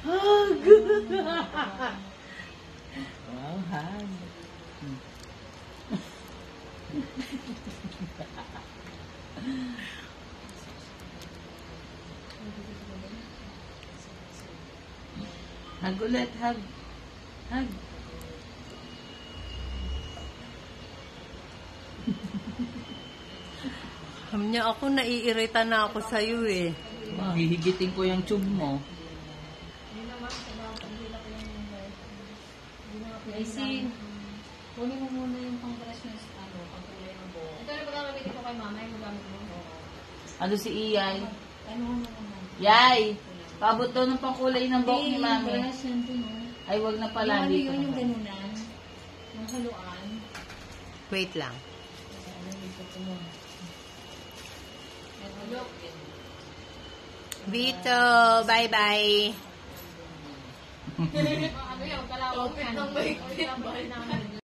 Hug! Wow, hug. Hug ulit, hug. Hug. Alam niya ako, naiirita na ako sa'yo eh. Wow, hihigitin ko yung tube mo. Isin, kunin mo muna yung pang-brush na pang-kulay ng buhok. Ito na pagkamamit ko kay mama, yung magamit mo. Ano si Iyay? Ano mo naman? Yay! Pabot daw ng pangkulay ng buhok ni Mami. Brush yan to, no? Ay, wag na pala. Yung Dito yung naman. ganunan, yung haluan. Wait lang. Vito, bye-bye. Ano yung kalawang ng